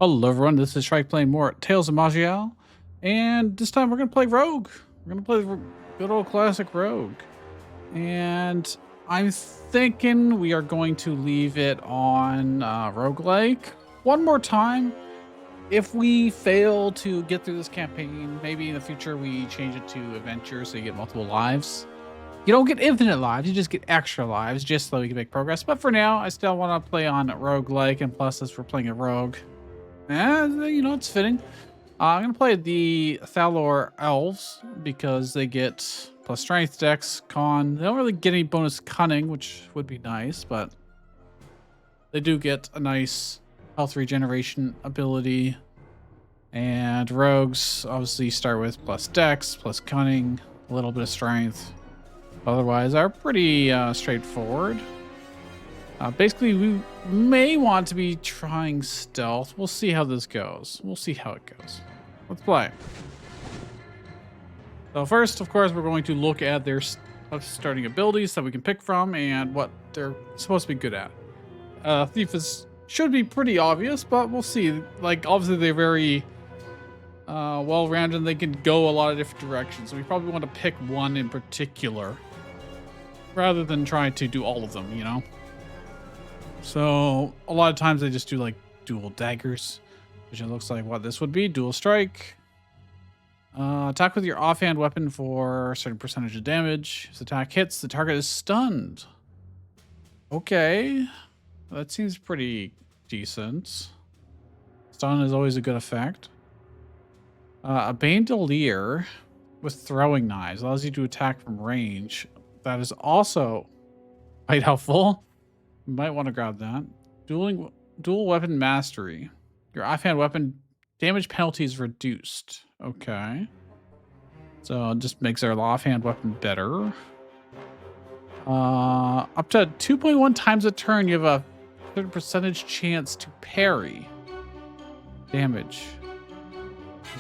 Hello everyone, this is Shrike playing more Tales of Maj'Eyal, and this time we're going to play Rogue. We're going to play the good old classic Rogue. And I'm thinking we are going to leave it on roguelike one more time. If we fail to get through this campaign, maybe in the future we change it to adventure so you get multiple lives. You don't get infinite lives, you just get extra lives just so we can make progress. But for now, I still want to play on roguelike, and plus as we're playing a rogue, it's fitting. I'm going to play the Thalor Elves because they get plus strength, dex, con. They don't really get any bonus cunning, which would be nice, but they do get a nice health regeneration ability. And rogues obviously start with plus dex, plus cunning, a little bit of strength. Otherwise, are pretty straightforward. Basically, we may want to be trying stealth. We'll see how this goes. We'll see how it goes. Let's play. So first, of course, we're going to look at their starting abilities that we can pick from and what they're supposed to be good at. Thief should be pretty obvious, but we'll see. Like, obviously, they're very well-rounded and they can go a lot of different directions. So we probably want to pick one in particular rather than trying to do all of them, you know? So a lot of times they just do like dual daggers, which it looks like what this would be. Dual strike. Attack with your offhand weapon for a certain percentage of damage. If the attack hits, the target is stunned. Okay. That seems pretty decent. Stun is always a good effect. A bandolier with throwing knives allows you to attack from range. That is also quite helpful. You might want to grab that. Dual weapon mastery. Your offhand weapon damage penalty is reduced. Okay. So it just makes our offhand weapon better. Up to 2.1 times a turn, you have a certain percentage chance to parry damage.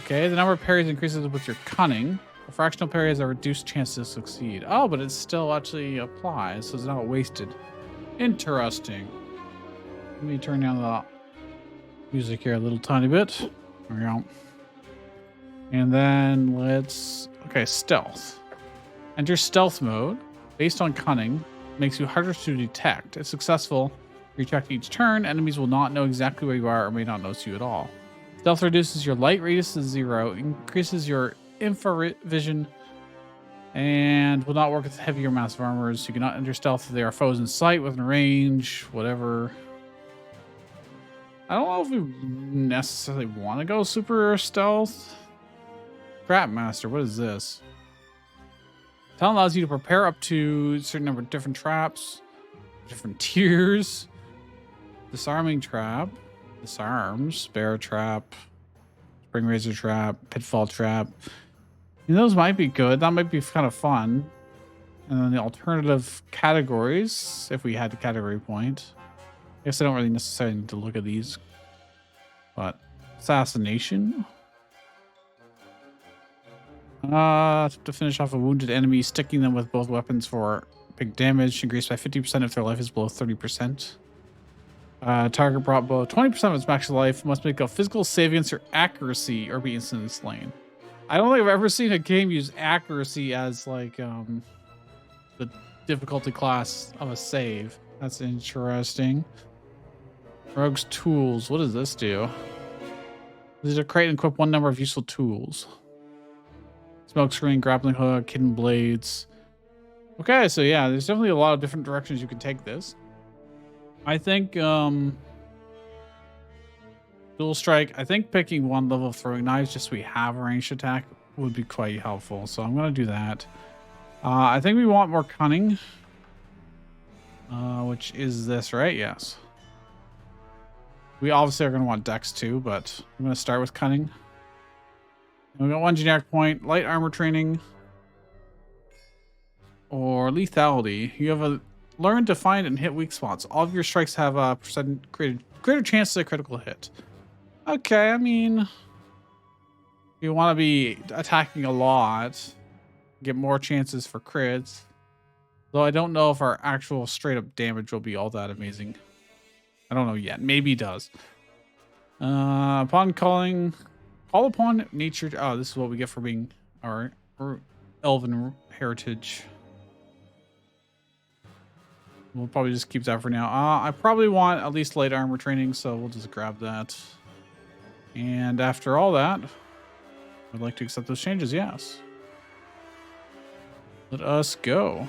Okay, the number of parries increases with your cunning. A fractional parry has a reduced chance to succeed. Oh, but it still actually applies, so it's not wasted. Interesting. Let me turn down the music here a little tiny bit. There we go. And then okay, stealth. Enter stealth mode. Based on cunning, makes you harder to detect. If successful, you check each turn, enemies will not know exactly where you are or may not notice you at all. Stealth reduces your light radius to 0, increases your infrared vision, and will not work with heavier massive armors. You cannot enter stealth if there are foes in sight, within range, whatever. I don't know if we necessarily want to go super stealth. Trap Master, what is this? Talent allows you to prepare up to a certain number of different traps, different tiers. Disarming trap, disarms, bear trap, spring razor trap, pitfall trap. And those might be good. That might be kind of fun. And then the alternative categories, if we had a category point. I guess I don't really necessarily need to look at these. But assassination. To finish off a wounded enemy, sticking them with both weapons for big damage, increased by 50% if their life is below 30%. Target brought below 20% of its max life, must make a physical save against your accuracy or be instantly slain. I don't think I've ever seen a game use accuracy as like the difficulty class of a save. That's interesting. Rogue's tools. What does this do? These are create and equip one number of useful tools. Smoke screen, grappling hook, hidden blades. Okay, so yeah, there's definitely a lot of different directions you can take this. I think dual strike. I think picking one level of throwing knives just so we have a ranged attack would be quite helpful. So I'm going to do that. I think we want more cunning, which is this, right? Yes. We obviously are going to want dex too, but I'm going to start with cunning. And we got one generic point, light armor training, or lethality. You have a learn to find and hit weak spots. All of your strikes have a greater chance of a critical hit. Okay, I mean, you want to be attacking a lot, get more chances for crits. Though I don't know if our actual straight up damage will be all that amazing. I don't know yet. Maybe it does. Call upon nature. Oh, this is what we get for being our elven heritage. We'll probably just keep that for now. I probably want at least light armor training, so we'll just grab that. And after all that, I'd like to accept those changes, yes. Let us go.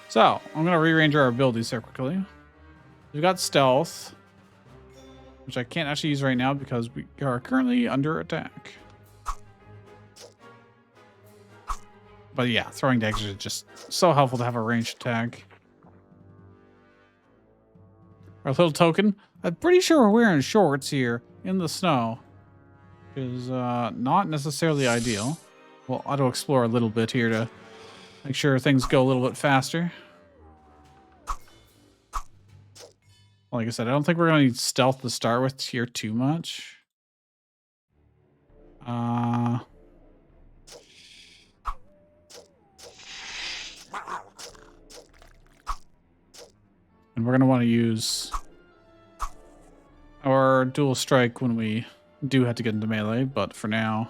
So, I'm going to rearrange our abilities here quickly. We've got stealth, which I can't actually use right now because we are currently under attack. But yeah, throwing daggers is just so helpful to have a ranged attack. Our little token. I'm pretty sure we're wearing shorts here in the snow. Is not necessarily ideal. We'll auto explore a little bit here to make sure things go a little bit faster. Like I said, I don't think we're going to need stealth to start with here too much. And we're going to want to use our dual strike when we do have to get into melee, but for now...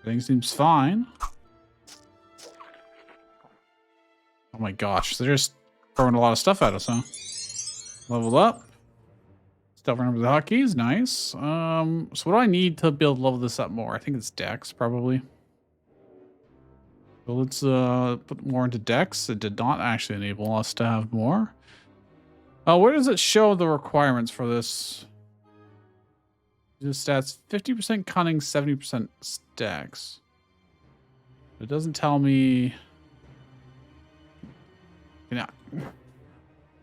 everything seems fine. Oh my gosh, they're just throwing a lot of stuff at us, huh? Leveled up. Still remember the hotkeys, nice. So what do I need to level this up more? I think it's Dex, probably. So let's put more into Dex. It did not actually enable us to have more. Where does it show the requirements for this? The stats 50% cunning, 70% stacks. It doesn't tell me. You know,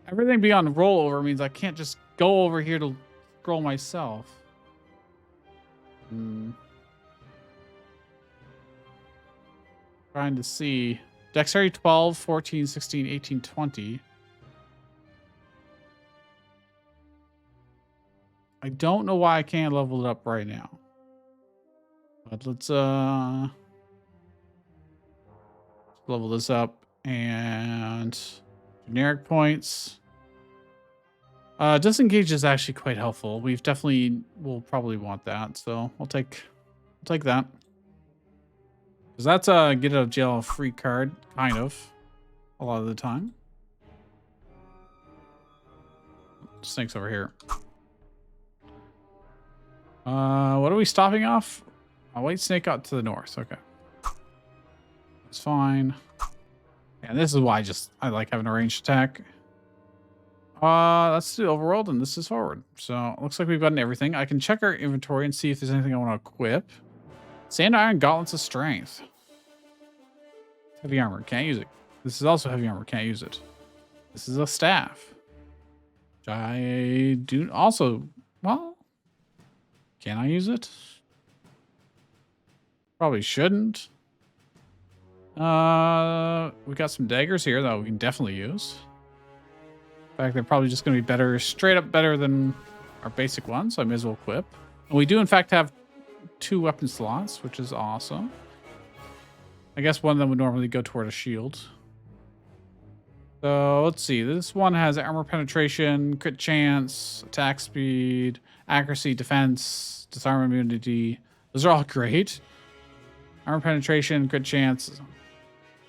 everything beyond rollover means I can't just go over here to scroll myself. Trying to see. Dexterity 12, 14, 16, 18, 20. I don't know why I can't level it up right now. But let's level this up and generic points. Disengage is actually quite helpful. We've definitely will probably want that, so I'll take that. Because that's a get out of jail free card, kind of, a lot of the time. Snake's over here. What are we stopping off? A white snake out to the north. Okay. It's fine. And this is why I like having a ranged attack. That's the overworld, and this is forward. So it looks like we've gotten everything. I can check our inventory and see if there's anything I want to equip. Sand iron gauntlets of strength. Heavy armor, can't use it. This is also heavy armor, can't use it. This is a staff. Which I do also, well, can I use it? Probably shouldn't. We got some daggers here that we can definitely use. In fact, they're probably just going to be better, straight up better than our basic ones. So I may as well equip. And we do, in fact, have 2 weapon slots, which is awesome. I guess one of them would normally go toward a shield. So let's see. This one has armor penetration, crit chance, attack speed, accuracy, defense, disarm immunity. Those are all great. Armor penetration, crit chance,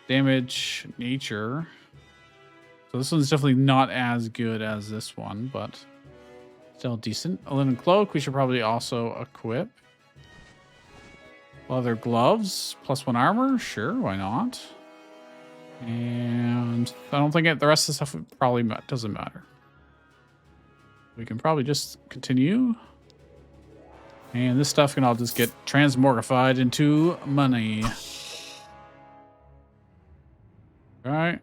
damage, nature. So this one's definitely not as good as this one, but still decent. A linen cloak, we should probably also equip. Leather gloves, +1 armor. Sure, why not? And I don't think the rest of the stuff probably doesn't matter. We can probably just continue. And this stuff can all just get transmogrified into money. All right.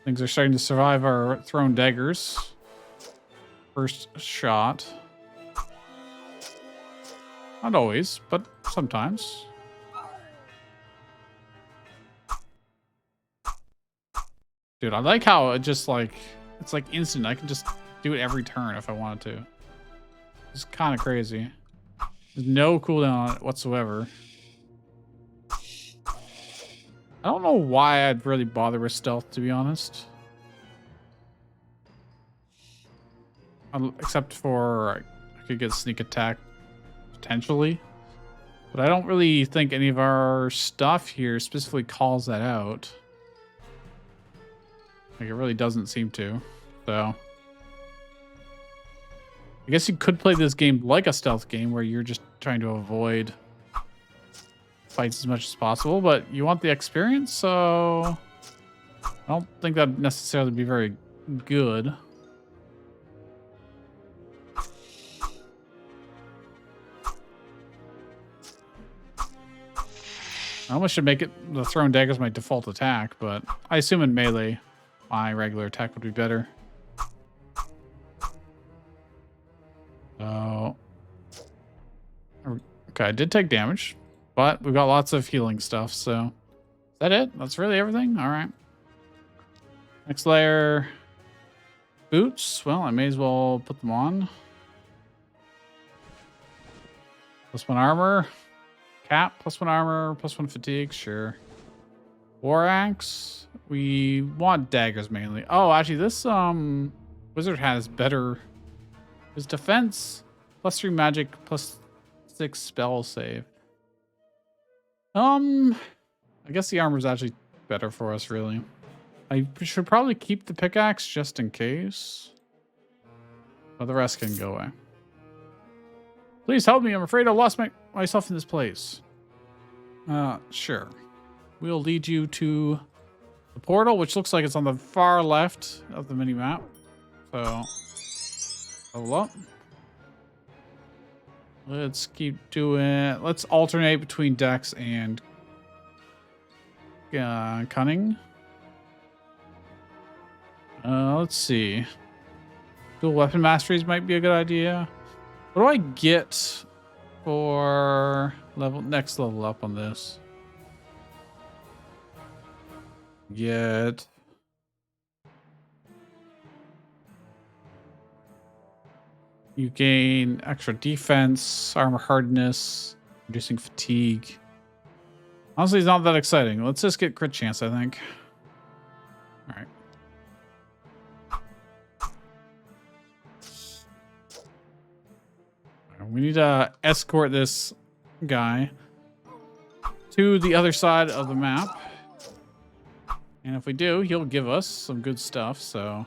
Things are starting to survive our thrown daggers. First shot. Not always, but sometimes. Dude, I like how it just like, it's like instant. I can just do it every turn if I wanted to. It's kind of crazy. There's no cooldown on it whatsoever. I don't know why I'd really bother with stealth, to be honest. Except for I could get sneak attack potentially. But I don't really think any of our stuff here specifically calls that out. Like, it really doesn't seem to. So I guess you could play this game like a stealth game where you're just trying to avoid fights as much as possible, but you want the experience, so I don't think that'd necessarily be very good. I almost should make it the thrown daggers my default attack, but I assume in melee my regular attack would be better. So okay, I did take damage, but we've got lots of healing stuff, so is that it? That's really everything? All right. Next layer. Boots. Well, I may as well put them on. +1 armor. Cap, +1 armor, +1 fatigue, sure. War axe. We want daggers mainly. Oh, actually, this wizard has better. His defense, +3 magic, +6 spell save. I guess the armor is actually better for us, really. I should probably keep the pickaxe just in case. But the rest can go away. Please help me. I'm afraid I lost myself in this place. Sure. We'll lead you to the portal, which looks like it's on the far left of the mini map. So, level up. Let's keep doing. Let's alternate between Dex and Cunning. Let's see. Dual weapon masteries might be a good idea. What do I get for next level up on this? Get you gain extra defense, armor hardness, reducing fatigue. Honestly, it's not that exciting. Let's just get crit chance, I think. All right. We need to escort this guy to the other side of the map. And if we do, he'll give us some good stuff. So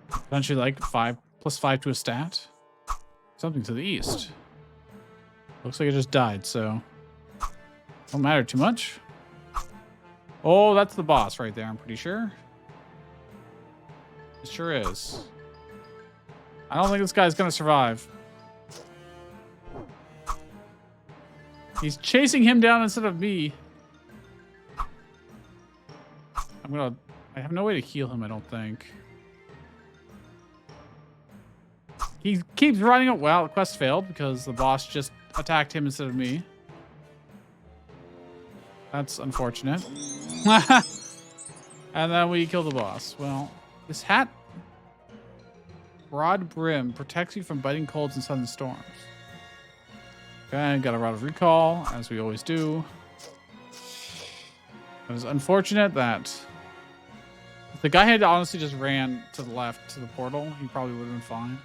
potentially like +5 to a stat. Something to the east. Looks like it just died, so don't matter too much. Oh, that's the boss right there, I'm pretty sure. It sure is. I don't think this guy's gonna survive. He's chasing him down instead of me. I have no way to heal him, I don't think. He keeps running up. Well, the quest failed because the boss just attacked him instead of me. That's unfortunate. And then we kill the boss. Well, this hat, broad brim, protects you from biting colds and sudden storms. Okay, got a rod of recall, as we always do. It was unfortunate that if the guy had honestly just ran to the left to the portal, he probably would have been fine.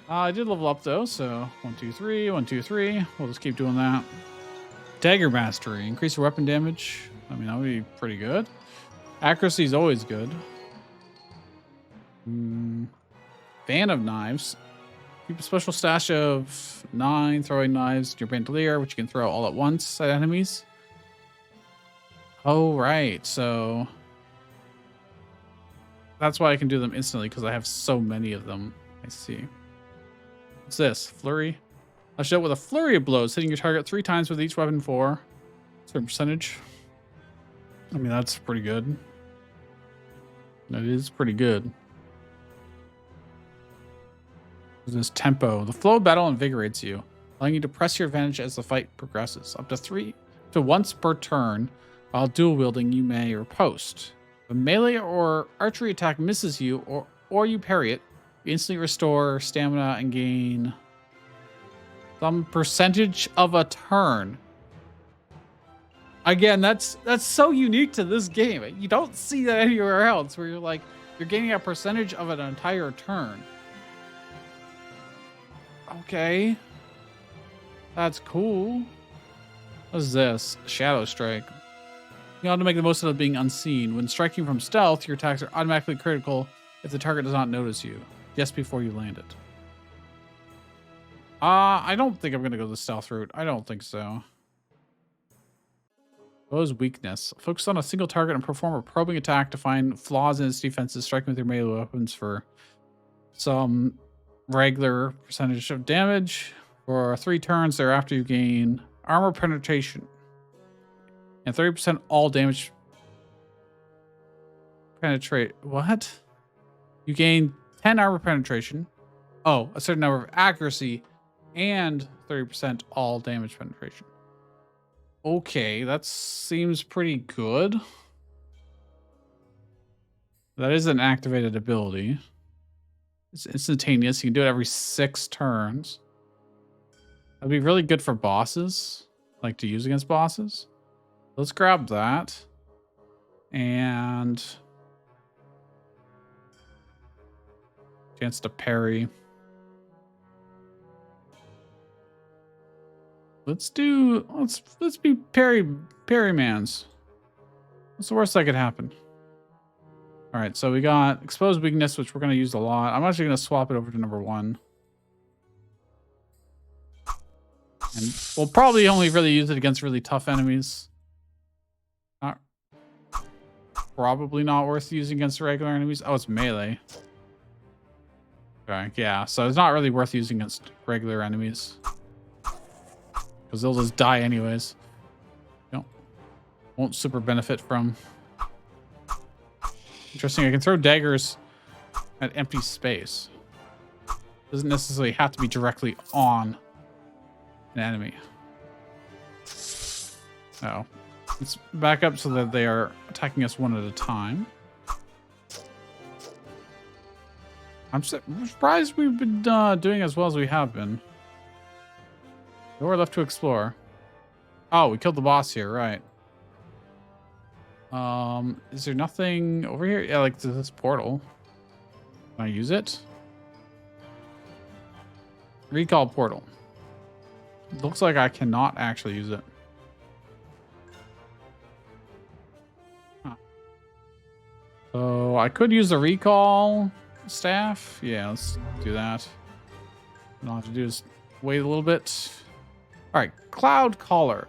I did level up though, so 1, 2, 3, 1, 2, 3. We'll just keep doing that. Dagger mastery, increase your weapon damage. I mean, that would be pretty good. Accuracy is always good. Fan of knives. Keep a special stash of 9 throwing knives in your bandolier, which you can throw all at once at enemies. Oh, right. So that's why I can do them instantly, because I have so many of them. I see. What's this? Flurry? I'll show it with a flurry of blows, hitting your target 3 times with each weapon for a certain percentage. I mean, that's pretty good. That is pretty good. This tempo. The flow of battle invigorates you, allowing you to press your advantage as the fight progresses. Up to once per turn, while dual wielding, you may riposte. If a melee or archery attack misses you, or you parry it, you instantly restore stamina and gain some percentage of a turn. Again, that's so unique to this game. You don't see that anywhere else where you're gaining a percentage of an entire turn. Okay. That's cool. What is this? Shadow Strike. You want to make the most of being unseen. When striking from stealth, your attacks are automatically critical if the target does not notice you just before you land it. I don't think I'm going to go the stealth route. I don't think so. Bow's weakness. Focus on a single target and perform a probing attack to find flaws in its defenses, striking with your melee weapons for some regular percentage of damage. For 3 turns thereafter, you gain armor penetration and 30% all damage penetrate. What? You gain 10 armor penetration. Oh, a certain number of accuracy and 30% all damage penetration. Okay, that seems pretty good. That is an activated ability. It's instantaneous. You can do it every 6 turns. That'd be really good for bosses, like to use against bosses. Let's grab that. And chance to parry. Let's be parrymans. What's the worst that could happen? All right, so we got exposed weakness, which we're going to use a lot. I'm actually going to swap it over to number 1. And we'll probably only really use it against really tough enemies. Probably not worth using against regular enemies. Oh, it's melee. Okay, yeah, so it's not really worth using against regular enemies. Because they'll just die anyways. Won't super benefit from. Interesting, I can throw daggers at empty space. Doesn't necessarily have to be directly on an enemy. Oh. Let's back up so that they are attacking us one at a time. I'm surprised we've been doing as well as we have been. Nowhere left to explore. Oh, we killed the boss here, right. Is there nothing over here? Yeah, like this portal. Can I use it? Recall portal. Looks like I cannot actually use it. Huh. So I could use the recall staff. Yeah, let's do that. All I have to do is wait a little bit. All right, Cloud Collar.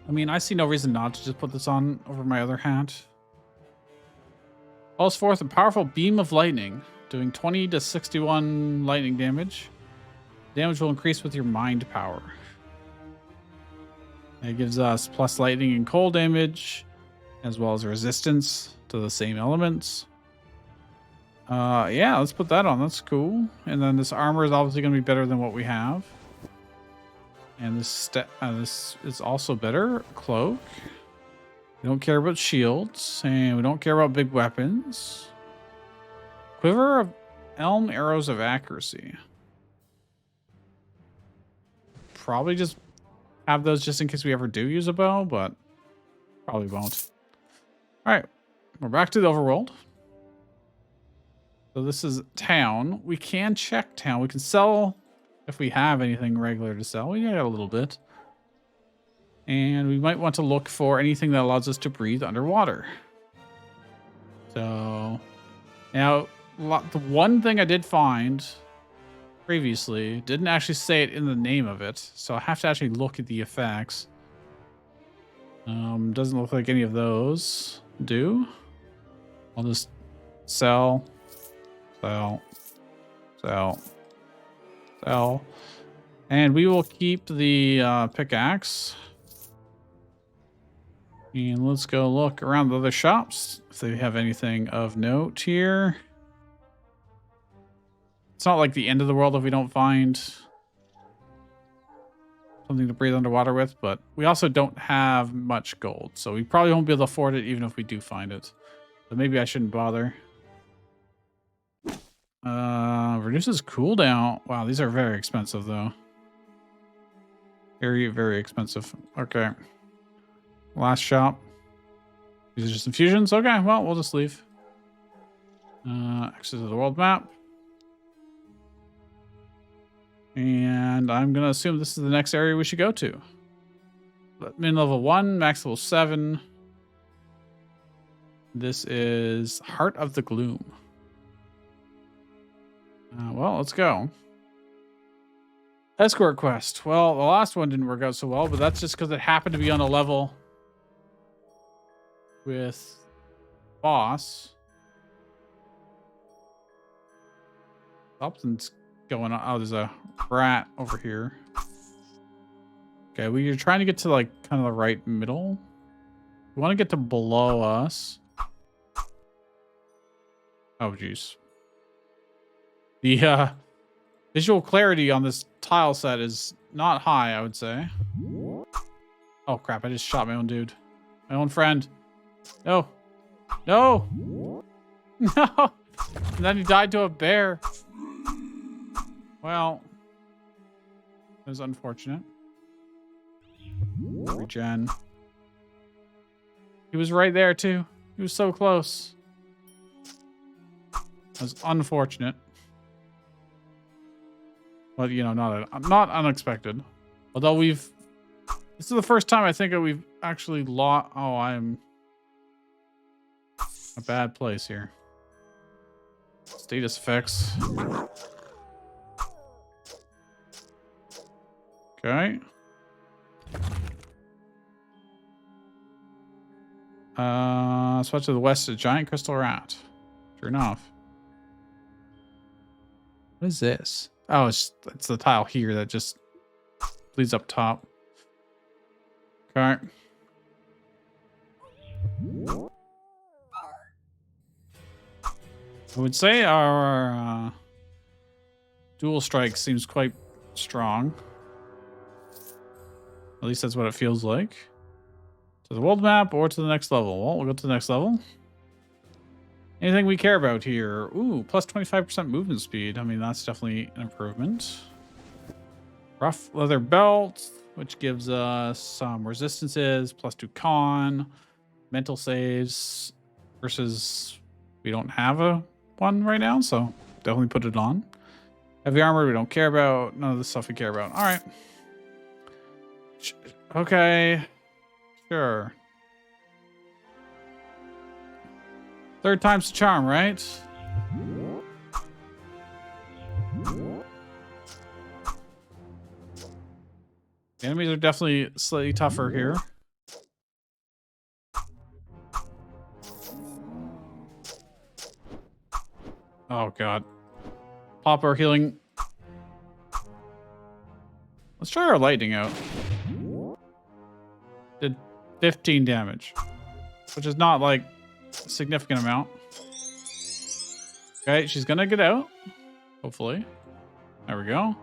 I mean, I see no reason not to just put this on over my other hat. Calls forth a powerful beam of lightning, doing 20 to 61 lightning damage. Damage will increase with your mind power. It gives us plus lightning and cold damage, as well as resistance to the same elements. Yeah, let's put that on. That's cool. And then this armor is obviously going to be better than what we have. And this is also better. Cloak. We don't care about shields, and we don't care about big weapons. Quiver of elm arrows of accuracy. Probably just have those just in case we ever do use a bow, but probably won't. All right, we're back to the overworld. So this is town. We can check town. We can sell if we have anything regular to sell. We got a little bit. And we might want to look for anything that allows us to breathe underwater. So now the one thing I did find previously didn't actually say it in the name of it. So I have to actually look at the effects. Doesn't look like any of those do. I'll just sell. And we will keep the pickaxe. And let's go look around the other shops if they have anything of note here. It's not like the end of the world if we don't find something to breathe underwater with, but we also don't have much gold, so we probably won't be able to afford it even if we do find it. So maybe I shouldn't bother. Reduces cooldown. Wow, these are very expensive though. Very, very expensive. Okay. Last shop. These are just infusions. Okay, well, we'll just leave. Exit to the world map. And I'm going to assume this is the next area we should go to. Min level 1, max level 7. This is Heart of the Gloom. Well, let's go. Escort quest. Well, the last one didn't work out so well, but that's just because it happened to be on a level with boss. Something's going on. Oh, there's a rat over here. Okay, well, you're trying to get to like kind of the right middle. We want to get to below us. Oh, jeez. The visual clarity on this tile set is not high, I would say. Oh, crap. I just shot my own dude. My own friend. No. No. No. And then he died to a bear. Well, it was unfortunate. Regen. He was right there, too. He was so close. It was unfortunate. But, you know, not unexpected. Although this is the first time I think that we've actually lost. Oh, I'm a bad place here. Status effects. Okay. Switch to the west, a giant crystal rat. Sure enough. What is this? Oh, it's the tile here that just leads up top. Okay. I would say our dual strike seems quite strong. At least that's what it feels like. To the world map or to the next level? Well, we'll go to the next level. Anything we care about here? Ooh, plus 25% movement speed. I mean, that's definitely an improvement. Rough leather belt, which gives us some resistances, plus 2 con, mental saves, versus we don't have one right now, so definitely put it on. Heavy armor we don't care about. None of the stuff we care about. All right. Okay. Sure. Third time's the charm, right? The enemies are definitely slightly tougher here. Oh, God. Pop our healing. Let's try our lightning out. Did 15 damage, which is not like a significant amount. Okay, she's gonna get out. Hopefully. There we go.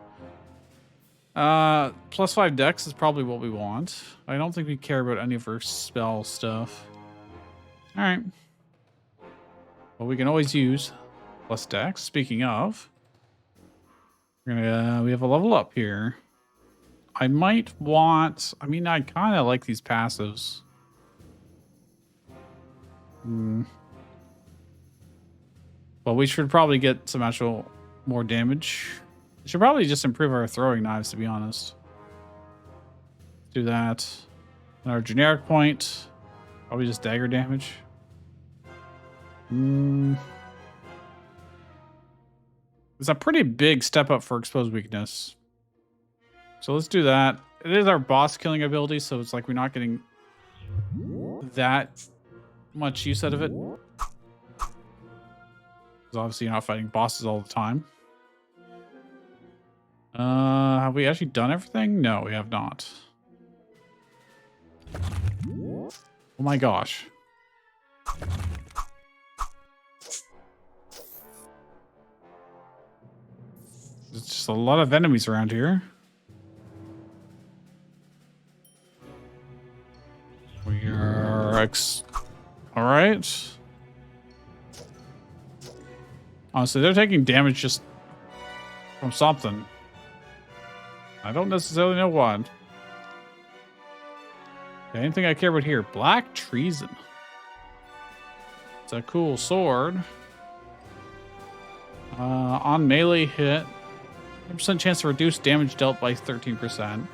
Plus 5 dex is probably what we want. I don't think we care about any of her spell stuff. All right. Well, we can always use plus dex. Speaking of, we have a level up here. I might want. I mean, I kind of like these passives. Well, we should probably get some actual more damage. We should probably just improve our throwing knives, to be honest. Do that. And our generic point, probably just dagger damage. It's a pretty big step up for exposed weakness. So let's do that. It is our boss killing ability, so it's like we're not getting that much use out of it. Because obviously you're not fighting bosses all the time. Have we actually done everything? No, we have not. Oh my gosh. There's just a lot of enemies around here. We are all right. Honestly, they're taking damage just from something. I don't necessarily know what. Anything I care about here? Black treason. It's a cool sword. On melee hit, 100% chance to reduce damage dealt by 13%.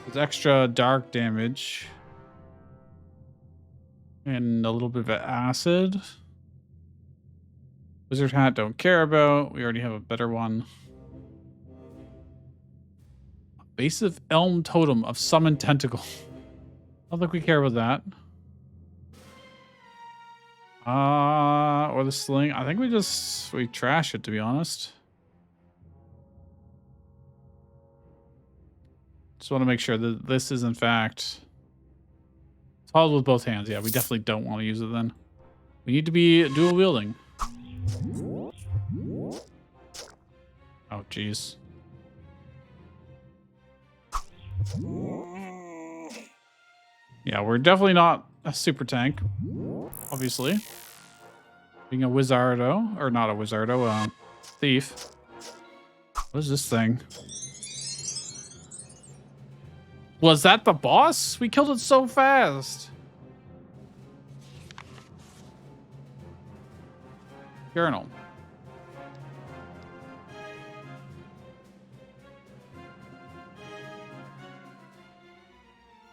With extra dark damage. And a little bit of acid. Wizard hat, don't care about. We already have a better one. Evasive elm totem of summoned tentacle. I don't think we care about that. Or the sling. I think we trash it, to be honest. Just want to make sure that this is in fact solid with both hands. Yeah, we definitely don't want to use it then. We need to be dual wielding. Oh, jeez. Yeah, we're definitely not a super tank, obviously. Being a wizardo, or not a wizardo, thief. What is this thing? Was that the boss? We killed it so fast. Journal.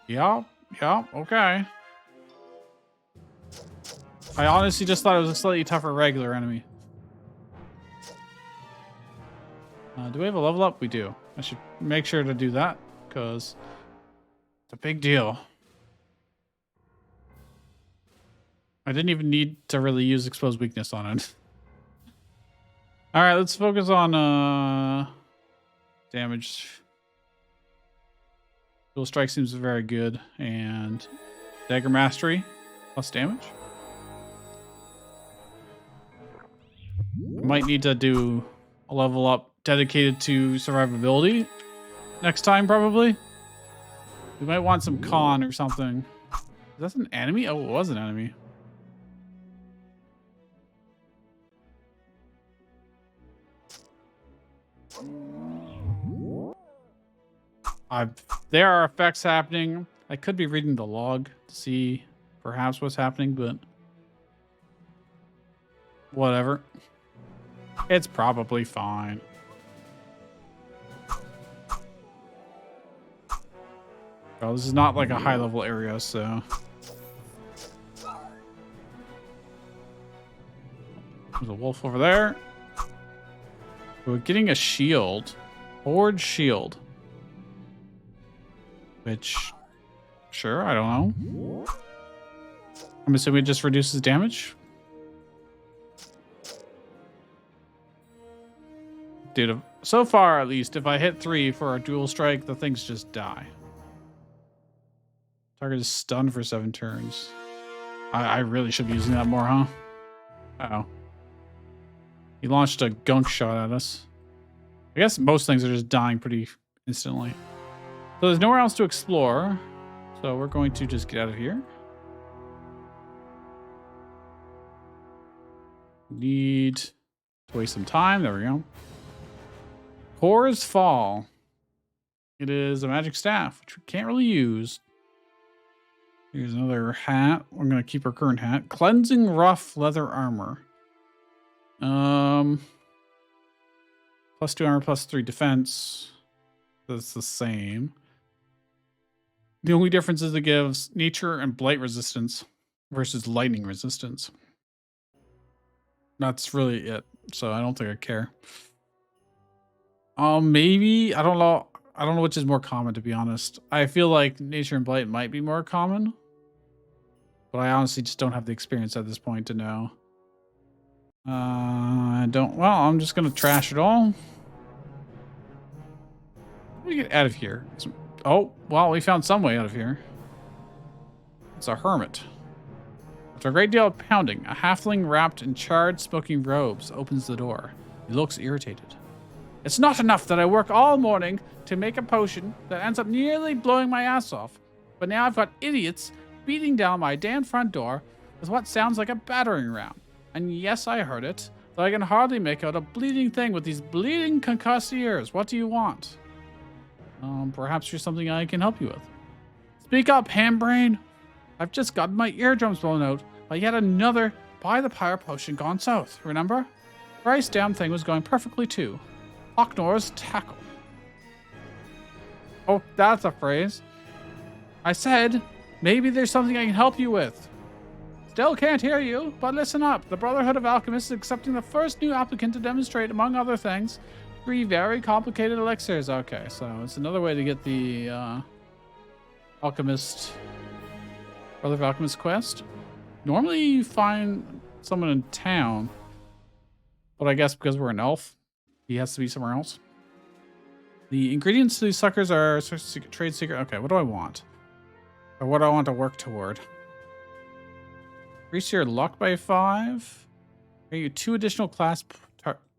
Yeah, okay. I honestly just thought it was a slightly tougher regular enemy. Do we have a level up? We do. I should make sure to do that, because it's a big deal. I didn't even need to really use exposed weakness on it. Alright, let's focus on damage. Dual strike seems very good, and dagger mastery plus damage. I might need to do a level up dedicated to survivability next time, probably. We might want some con or something. Is that an enemy? Oh, it was an enemy. There are effects happening. I could be reading the log to see perhaps what's happening, but whatever. It's probably fine. Oh, this is not like a high level area, so. There's a wolf over there. We're getting a shield. Horde shield. Which, sure, I don't know. I'm assuming it just reduces damage. Dude, so far at least, if I hit 3 for a dual strike, the things just die. Target is stunned for 7 turns. I really should be using that more, huh? Uh-oh. He launched a gunk shot at us. I guess most things are just dying pretty instantly. So there's nowhere else to explore. So we're going to just get out of here. Need to waste some time. There we go. Horror's Fall. It is a magic staff, which we can't really use. Here's another hat. I'm going to keep our current hat. Cleansing rough leather armor. +2 armor, +3 defense. That's the same. The only difference is it gives nature and blight resistance versus lightning resistance. That's really it. So I don't think I care. Maybe, I don't know. I don't know which is more common, to be honest. I feel like nature and blight might be more common, but I honestly just don't have the experience at this point to know. I don't. Well, I'm just gonna trash it all. How do we get out of here? Oh, well, we found some way out of here. It's a hermit. After a great deal of pounding, a halfling wrapped in charred, smoking robes opens the door. He looks irritated. It's not enough that I work all morning to make a potion that ends up nearly blowing my ass off, but now I've got idiots beating down my damn front door with what sounds like a battering ram. And yes, I heard it, though I can hardly make out a bleeding thing with these bleeding concussed ears. What do you want? Perhaps there's something I can help you with. Speak up, Hambrain. I've just gotten my eardrums blown out by yet another Buy the Pyre potion gone south, remember? Bryce damn thing was going perfectly too. Lochnor's tackle. Oh, that's a phrase. I said, maybe there's something I can help you with. Still can't hear you, but listen up. The Brotherhood of Alchemists is accepting the first new applicant to demonstrate, among other things, 3 very complicated elixirs. Okay, so it's another way to get the Alchemist, Brother of Alchemist quest. Normally you find someone in town, but I guess because we're an elf, he has to be somewhere else. The ingredients to these suckers are trade secret. Okay, what do I want? Or what do I want to work toward? Increase your luck by 5. Get you 2 additional class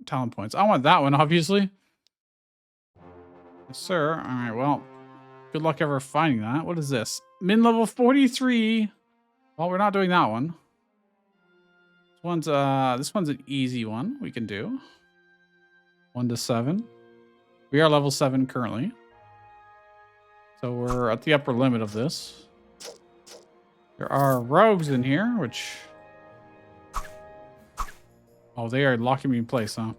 talent points. I want that one, obviously. Yes, sir. All right, well, good luck ever finding that. What is this? Min level 43. Well, we're not doing that one. This one's an easy one we can do. 1 to 7. We are level 7 currently. So we're at the upper limit of this. There are rogues in here, which... Oh, they are locking me in place, huh?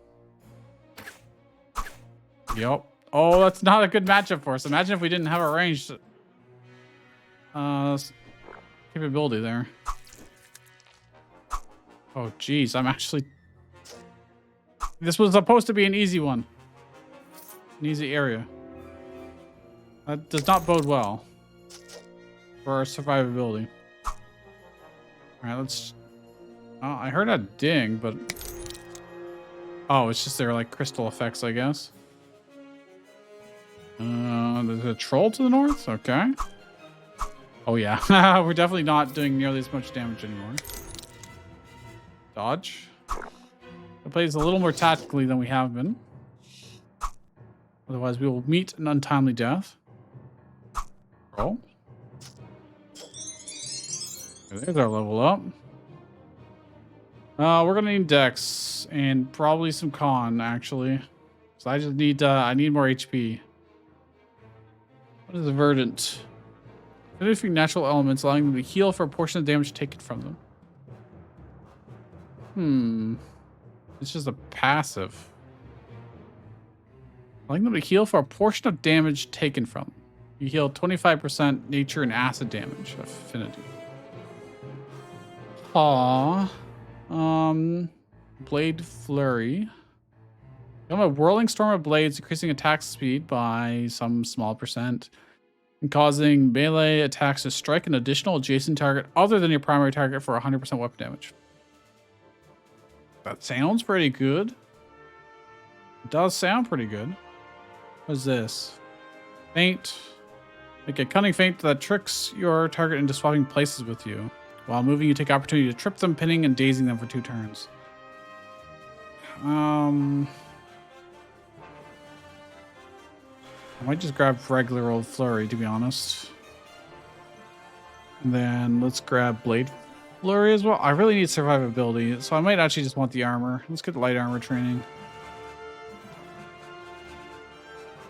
Yep. Oh, that's not a good matchup for us. Imagine if we didn't have a ranged capability there. Oh, geez. I'm actually... This was supposed to be an easy one. An easy area. That does not bode well for our survivability. Alright, let's... Oh, I heard a ding, but... Oh, it's just their, like, crystal effects, I guess. There's a troll to the north? Okay. Oh, yeah. We're definitely not doing nearly as much damage anymore. Dodge. It plays a little more tactically than we have been. Otherwise, we will meet an untimely death. Roll. There's our level up. We're gonna need Dex and probably some Con, actually. So I just need I need more HP. What is a Verdant? Benefit natural elements, allowing them to heal for a portion of damage taken from them. It's just a passive. Allowing them to heal for a portion of damage taken from them. You heal 25% nature and acid damage affinity. Aww. Blade Flurry. I'm a whirling storm of blades, increasing attack speed by some small percent, and causing melee attacks to strike an additional adjacent target other than your primary target for 100% weapon damage. That sounds pretty good. It does sound pretty good. What is this? Feint. Make a cunning feint that tricks your target into swapping places with you. While moving, you take opportunity to trip them, pinning and dazing them for 2 turns. I might just grab regular old Flurry, to be honest. And then let's grab Blade Flurry as well. I really need survivability, so I might actually just want the armor. Let's get light armor training.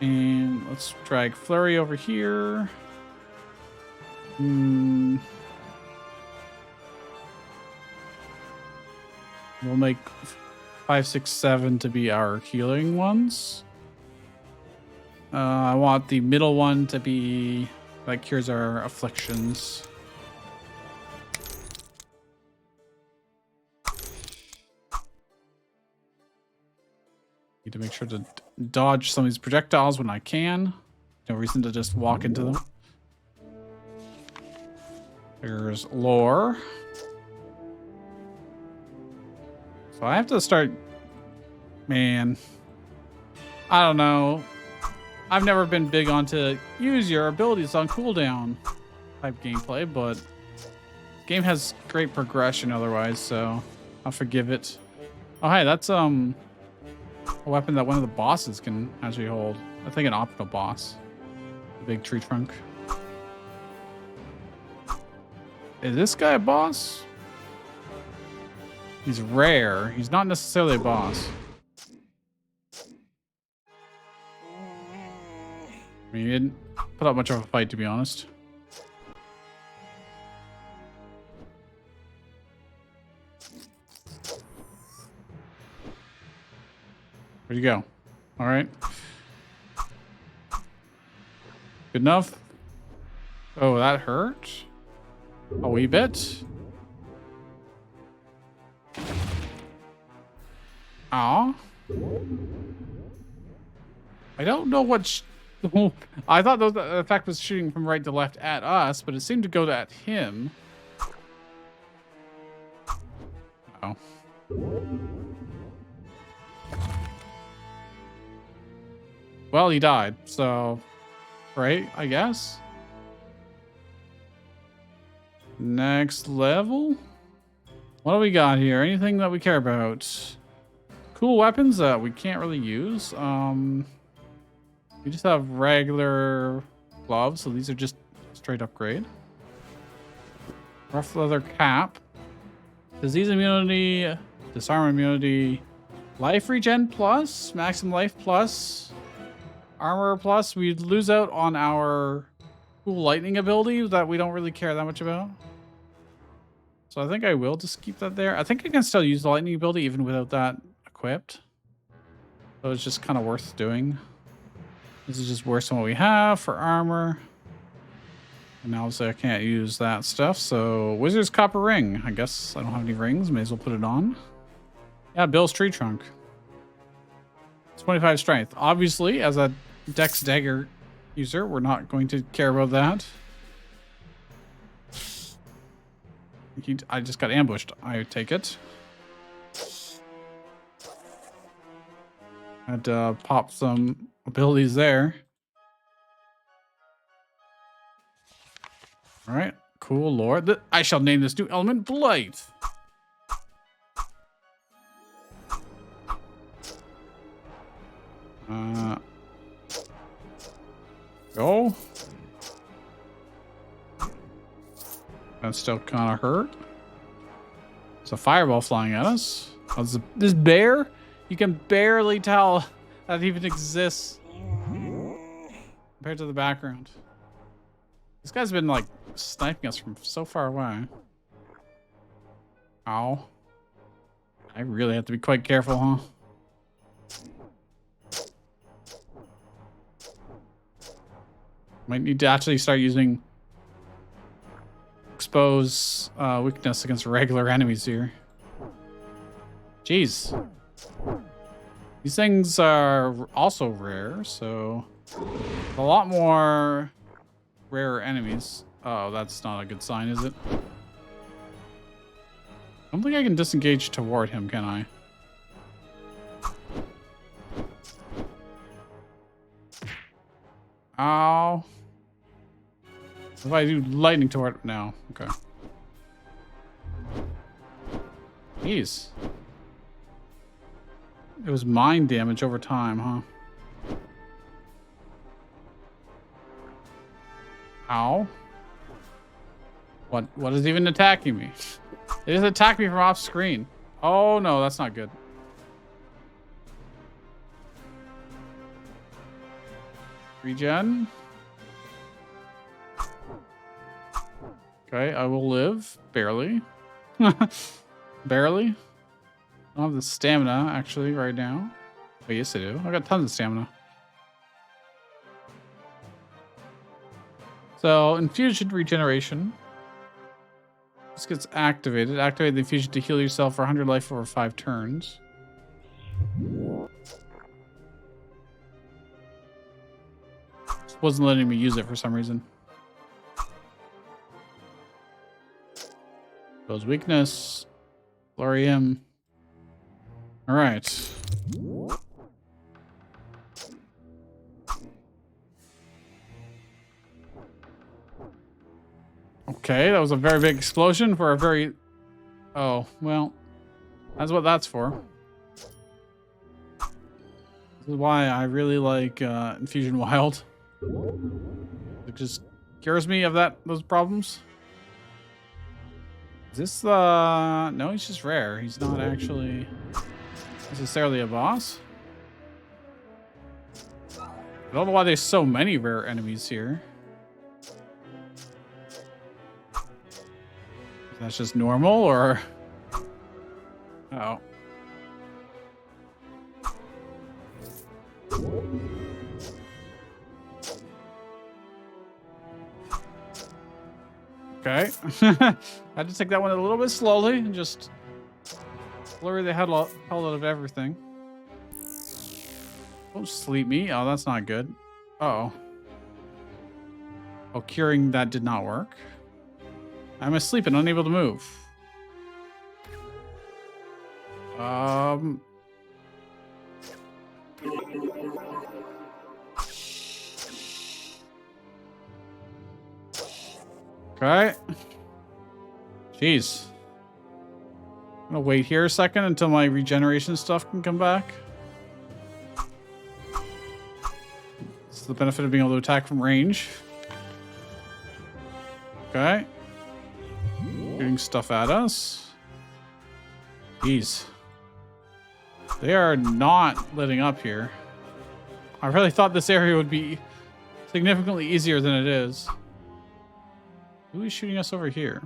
And let's drag Flurry over here. We'll make 5, 6, 7 to be our healing ones. I want the middle one to be that cures our afflictions. Need to make sure to dodge some of these projectiles when I can. No reason to just walk into them. There's lore. So I have to start... Man. I don't know. I've never been big on to use your abilities on cooldown type gameplay, but the game has great progression otherwise, so I'll forgive it. Oh, hey, that's a weapon that one of the bosses can actually hold. I think an optional boss. The big tree trunk. Is this guy a boss? He's rare. He's not necessarily a boss. I mean, he didn't put up much of a fight, to be honest. Where'd you go? All right. Good enough. Oh, that hurt a wee bit. Aw. I don't know what... I thought the effect was shooting from right to left at us, but it seemed to go at him. Oh. Well, he died, so... Right, I guess? Next level? What do we got here? Anything that we care about? Cool weapons that we can't really use. We just have regular gloves, so these are just straight upgrade. Rough leather cap. Disease immunity, disarm immunity, life regen plus, maximum life plus, armor plus. We lose out on our cool lightning ability that we don't really care that much about. So I think I will just keep that there. I think I can still use the lightning ability even without that equipped. So it's just kind of worth doing. This is just worse than what we have for armor. And obviously I can't use that stuff. So Wizard's Copper Ring. I guess I don't have any rings. May as well put it on. Yeah, Bill's Tree Trunk. 25 strength. Obviously, as a Dex Dagger user, we're not going to care about that. I just got ambushed. I take it. Had to pop some abilities there. All right, cool lore. I shall name this new element Blight. Go. That's still kind of hurt. It's a fireball flying at us. Oh, this bear? You can barely tell that it even exists compared to the background. This guy's been like sniping us from so far away. Ow. I really have to be quite careful, huh? Might need to actually start using expose weakness against regular enemies here. Jeez. These things are also rare, so a lot more rare enemies. Oh, that's not a good sign, is it? I don't think I can disengage toward him, can I? Ow. If I do lightning toward... No. Okay. Jeez. It was mind damage over time, huh? Ow. What is even attacking me? It just attacked me from off screen. Oh no, that's not good. Regen. Okay, I will live. Barely. Barely. I don't have the stamina, actually, right now. Oh, yes, I do. I got tons of stamina. So, infusion regeneration. This gets activated. Activate the infusion to heal yourself for 100 life over 5 turns. Just wasn't letting me use it for some reason. Those weakness. Florium. All right. Okay, that was a very big explosion for a very... Oh, well, that's what that's for. This is why I really like Infusion Wild. It just cures me of those problems. Is this the... No, he's just rare. He's not actually necessarily a boss. I don't know why there's so many rare enemies here. That's just normal, or... Uh-oh. Okay. Had to take that one a little bit slowly and just blur the hell out of everything. Don't sleep me. Oh, that's not good. Uh-oh. Oh, curing that did not work. I'm asleep and unable to move. Okay. Jeez. I'm gonna wait here a second until my regeneration stuff can come back. It's the benefit of being able to attack from range. Okay. Shooting stuff at us. Jeez. They are not letting up here. I really thought this area would be significantly easier than it is. Who is shooting us over here?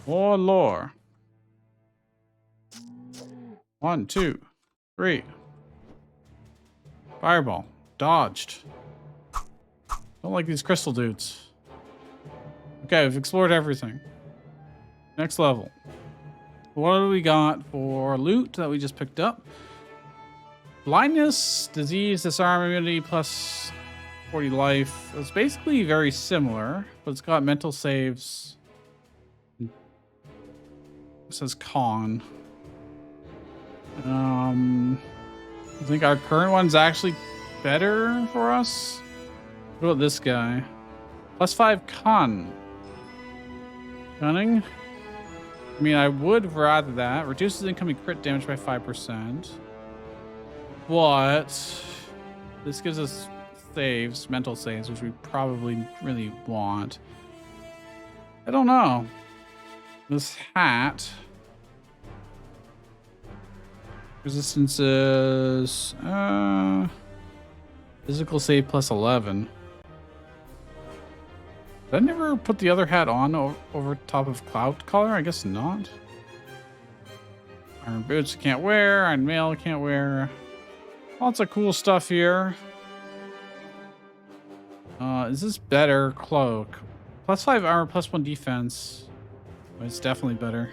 Oh, lore. 1, 2, 3. Fireball. Dodged. Don't like these crystal dudes. Okay, we've explored everything. Next level. What do we got for loot that we just picked up? Blindness, disease, disarm immunity, plus 40 life. It's basically very similar, but it's got mental saves. It says con. I think our current one's actually better for us. What about this guy? Plus 5 con. Cunning. I mean, I would rather that. Reduces incoming crit damage by 5%. But this gives us saves, mental saves, which we probably really want. I don't know. This hat. Resistance is physical save plus 11. Did I never put the other hat on over top of Cloud Collar? I guess not. Iron boots can't wear. Iron mail can't wear. Lots of cool stuff here. Is this better? Cloak. Plus 5 armor, plus 1 defense. Oh, it's definitely better.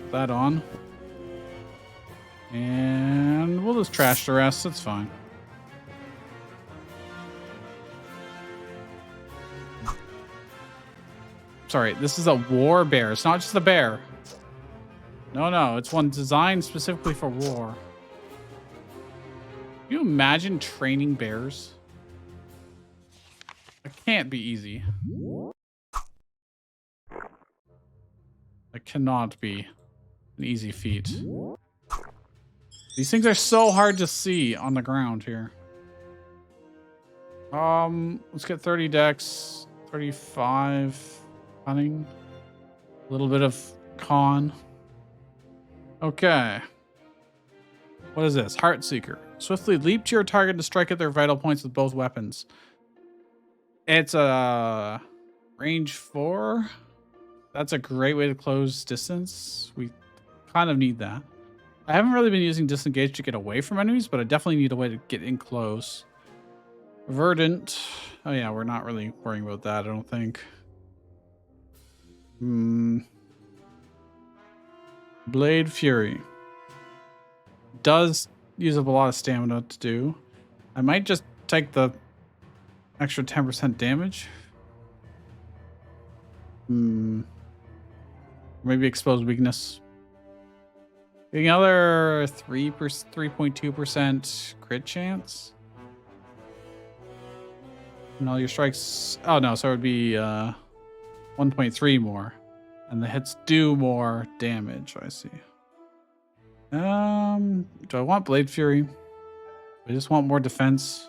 Put that on. And we'll just trash the rest. That's fine. Sorry, this is a war bear. It's not just a bear. No, it's one designed specifically for war. Can you imagine training bears? It can't be easy. It cannot be an easy feat. These things are so hard to see on the ground here. Let's get 30 dex, 35 cunning, a little bit of con. Okay. What is this? Heartseeker. Swiftly leap to your target to strike at their vital points with both weapons. It's a range 4. That's a great way to close distance. We kind of need that. I haven't really been using disengage to get away from enemies, but I definitely need a way to get in close. Verdant. Oh yeah, we're not really worrying about that, I don't think. Blade Fury. Does use up a lot of stamina to do. I might just take the extra 10% damage. Maybe expose weakness. Getting another 3.2% crit chance. And all your strikes. Oh no, so it would be 1.3 more. And the hits do more damage, I see. Do I want Blade Fury? I just want more defense.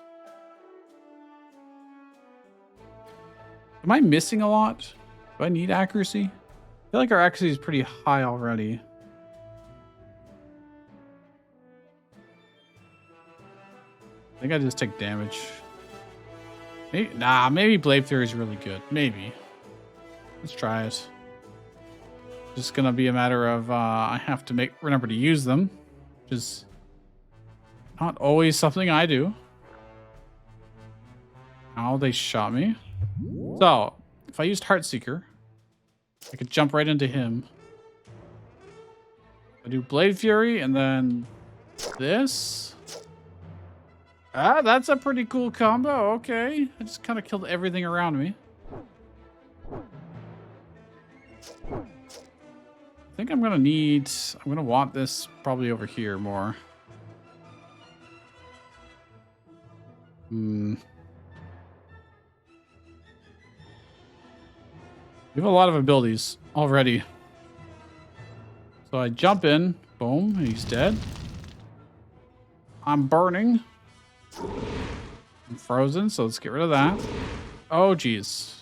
Am I missing a lot? Do I need accuracy? I feel like our accuracy is pretty high already. I think I just take damage. Maybe Blade Fury is really good. Maybe. Let's try it. Just gonna be a matter of I have to remember to use them, which is not always something I do. Oh, they shot me. So if I used Heartseeker, I could jump right into him. I do Blade Fury and then this. Ah, that's a pretty cool combo. Okay, I just kind of killed everything around me. I think I'm gonna want this probably over here more. We have a lot of abilities already. So I jump in, boom, he's dead. I'm burning. I'm frozen, so let's get rid of that. Oh, geez.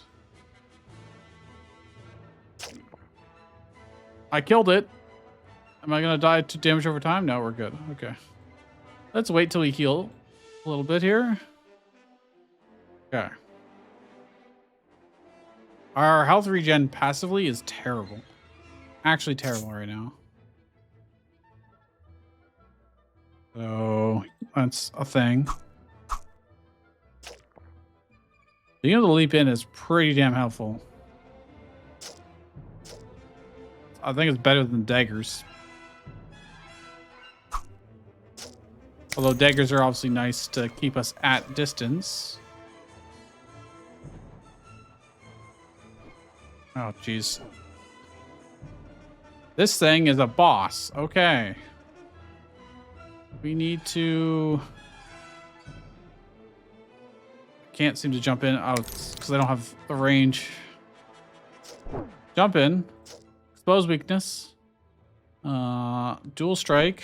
I killed it. Am I gonna die to damage over time? No, we're good. Okay. Let's wait till we heal a little bit here. Okay. Our health regen passively is terrible. Actually terrible right now. So that's a thing. Being able to leap in is pretty damn helpful. I think it's better than daggers. Although daggers are obviously nice to keep us at distance. Oh, jeez. This thing is a boss. Okay. We need to... Can't seem to jump in. Oh, because I don't have the range. Jump in. Expose weakness. Dual strike.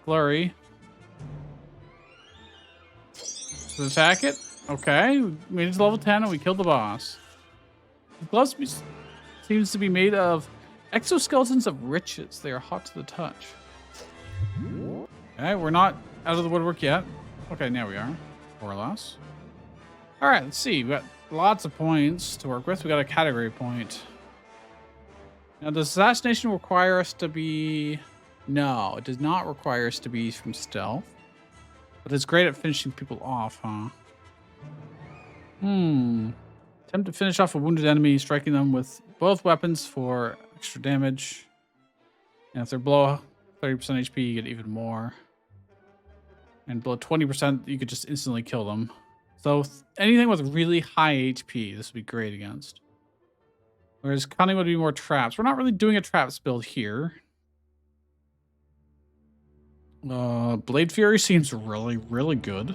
Flurry. Let's attack it. Okay. We made it to level 10 and we killed the boss. The glove seems to be made of exoskeletons of riches. They are hot to the touch. Okay, we're not out of the woodwork yet. Okay, now we are. More or less. Alright, let's see. We've got lots of points to work with. We got a category point. Now, does assassination require us to be... No, it does not require us to be from stealth. But it's great at finishing people off, huh? Attempt to finish off a wounded enemy, striking them with both weapons for extra damage. And if they're below 30% HP, you get even more. And below 20%, you could just instantly kill them. So anything with really high HP, this would be great against. Whereas cunning would be more traps. We're not really doing a traps build here. Blade Fury seems really, really good.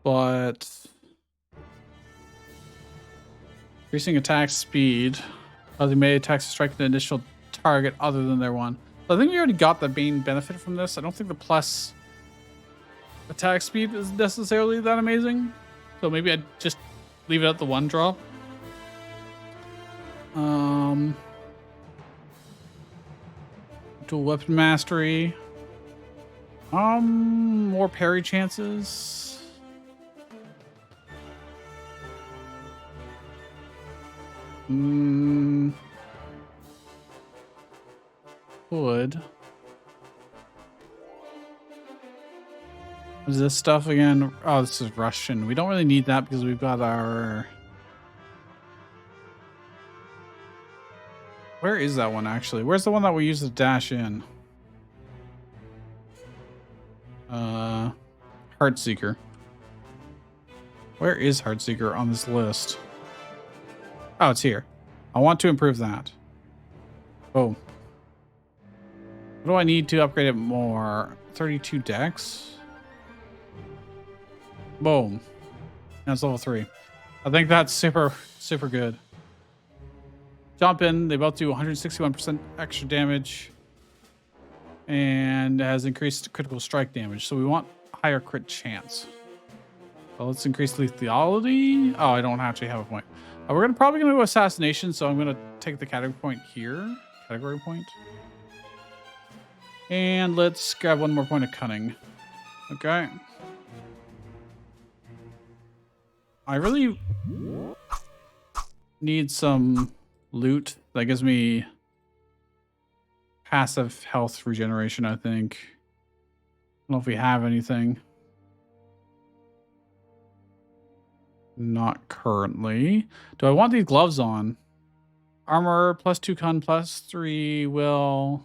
But... increasing attack speed. They may attack strike an additional target other than their one. So I think we already got the main benefit from this. I don't think the plus attack speed is necessarily that amazing. So maybe I'd just leave it at the one drop. Dual weapon mastery. More parry chances. Would. What is this stuff again? Oh, this is Russian. We don't really need that because we've got our... Where is that one, actually? Where's the one that we use to dash in? Heartseeker. Where is Heartseeker on this list? Oh, it's here. I want to improve that. Oh. What do I need to upgrade it more? 32 dex? Boom. That's level 3. I think that's super, super good. Jump in. They both do 161% extra damage. And has increased critical strike damage. So we want higher crit chance. So let's increase lethality. Oh, I don't actually have a point. We're probably going to do assassination. So I'm going to take the category point here. Category point. And let's grab one more point of cunning. Okay. I really need some loot. That gives me passive health regeneration, I think. I don't know if we have anything. Not currently. Do I want these gloves on? Armor +2 con +3 will.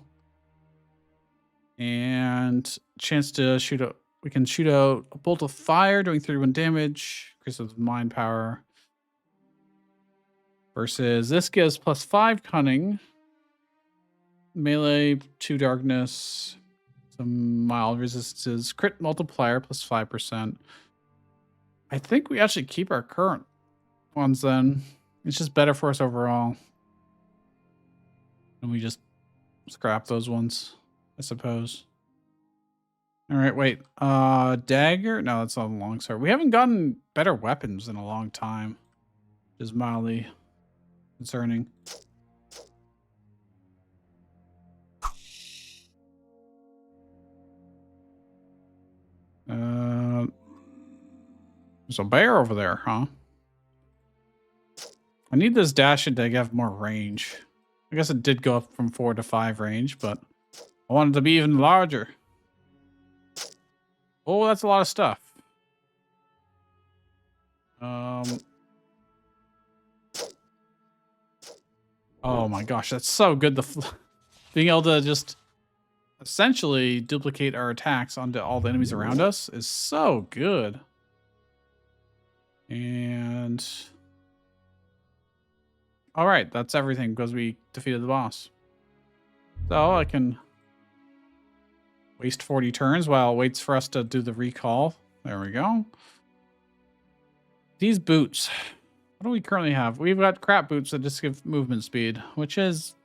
And chance to shoot out. We can shoot out a bolt of fire doing 31 damage. Increases mind power. Versus this gives +5 cunning. Melee 2 darkness. Some mild resistances. Crit multiplier +5%. I think we actually keep our current ones then. It's just better for us overall. And we just scrap those ones, I suppose. All right, wait. Dagger? No, that's not a longsword. We haven't gotten better weapons in a long time. Which is mildly concerning. There's a bear over there, huh? I need this dash to have more range. I guess it did go up from 4 to 5 range, but I want it to be even larger. Oh, that's a lot of stuff. Oh my gosh, that's so good. Being able to just essentially duplicate our attacks onto all the enemies around us is so good. And all right, that's everything because we defeated the boss. So I can waste 40 turns while it waits for us to do the recall. There we go. These boots. What do we currently have? We've got crap boots that just give movement speed, which is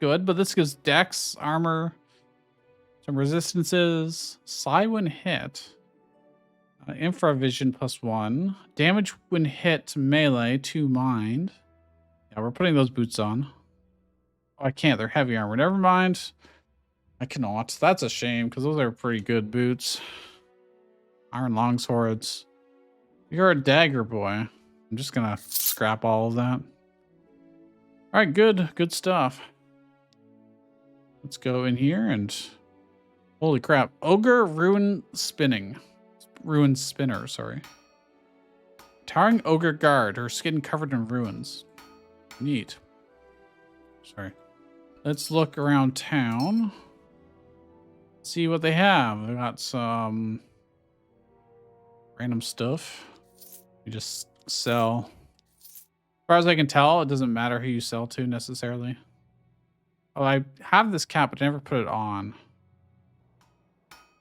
good, but this gives dex, armor, some resistances, psi when hit, infravision +1, damage when hit, melee, 2 mind. Yeah, we're putting those boots on. Oh, I can't. They're heavy armor. Never mind. I cannot. That's a shame because those are pretty good boots. Iron longswords. You're a dagger boy. I'm just gonna scrap all of that. All right, good stuff. Let's go in here and holy crap, ogre ruin spinner. Sorry. Towering ogre guard. Her skin covered in ruins. Neat. Sorry. Let's look around town. See what they have. They got some random stuff. You just sell. As far as I can tell, it doesn't matter who you sell to necessarily. Oh, I have this cap, but I never put it on.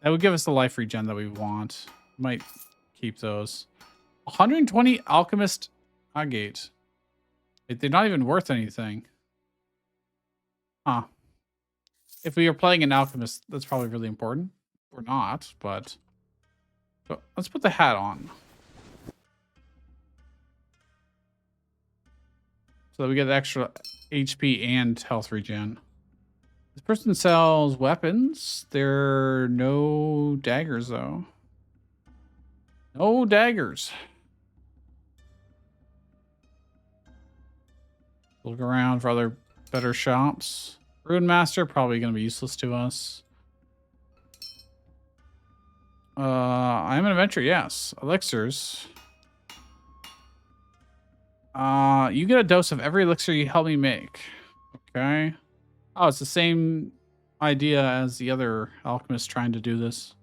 That would give us the life regen that we want. Might keep those. 120 alchemist agate. They're not even worth anything. Huh. If we are playing an alchemist, that's probably really important. Or not, but so let's put the hat on. So that we get extra HP and health regen. This person sells weapons. There are no daggers, though. No daggers. Look around for other better shops. Rune Master, probably going to be useless to us. I'm an adventurer, yes. Elixirs. You get a dose of every elixir you help me make. Okay. Oh, it's the same idea as the other alchemist trying to do this.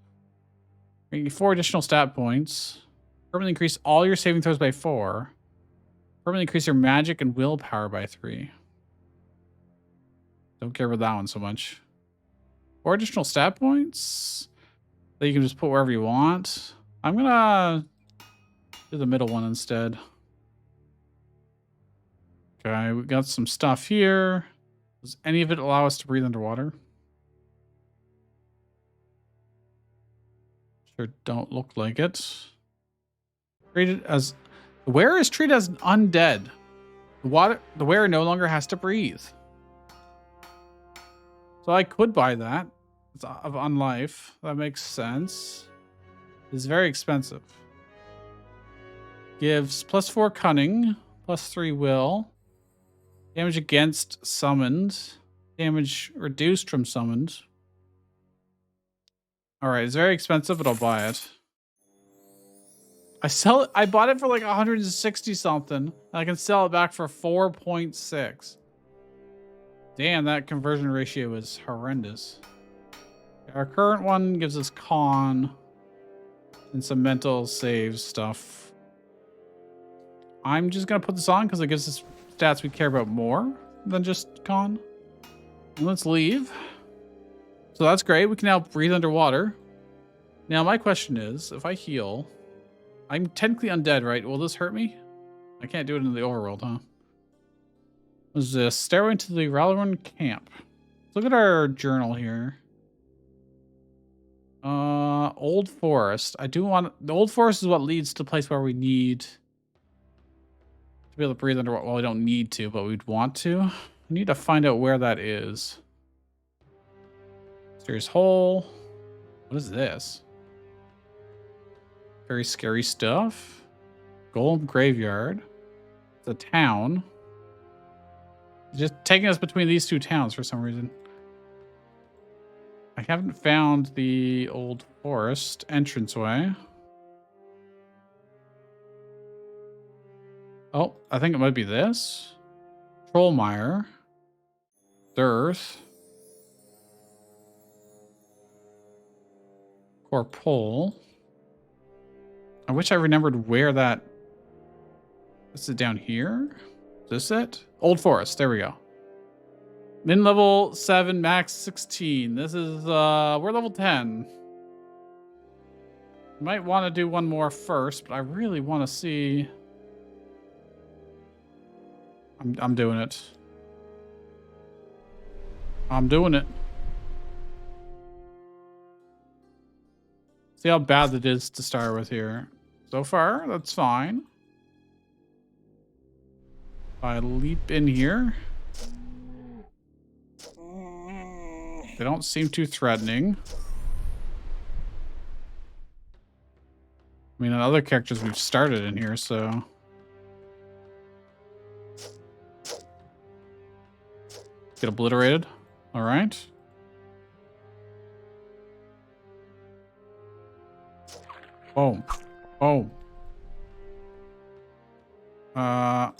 4 additional stat points. Permanently increase all your saving throws by 4. Permanently increase your magic and willpower by 3. Don't care about that one so much. 4 additional stat points that you can just put wherever you want. I'm gonna do the middle one instead. Okay, we got some stuff here. Does any of it allow us to breathe underwater? Sure don't look like it. Treated as the wearer is treated as an undead. The wearer no longer has to breathe. So I could buy that. It's of unlife. That makes sense. It's very expensive. Gives +4 cunning, +3 will. Damage against summoned. Damage reduced from summoned. All right, it's very expensive, but I'll buy it. I bought it for like 160 something. I can sell it back for 4.6. Damn, that conversion ratio is horrendous. Our current one gives us con and some mental save stuff. I'm just gonna put this on because it gives us stats we care about more than just con. And let's leave. So that's great. We can now breathe underwater. Now my question is, if I heal, I'm technically undead, right? Will this hurt me? I can't do it in the overworld, huh? There's a stairway to the Rallarun camp. Let's look at our journal here. Old Forest. I do want... The Old Forest is what leads to the place where we need to be able to breathe underwater. Well, we don't need to, but we'd want to. We need to find out where that is. Mysterious hole. What is this? Very scary stuff. Golem graveyard. It's a town. It's just taking us between these two towns for some reason. I haven't found the Old Forest entranceway. Oh, I think it might be this. Trollmire. Dearth. Corpole. I wish I remembered where that... Is it down here? Is this it? Old Forest. There we go. Min level 7, max 16. This is, we're level 10. Might want to do one more first, but I really want to see... I'm doing it. I'm doing it. See how bad it is to start with here. So far, that's fine. If I leap in here. They don't seem too threatening. I mean, on other characters we've started in here, so... Get obliterated. All right. Boom. Boom. God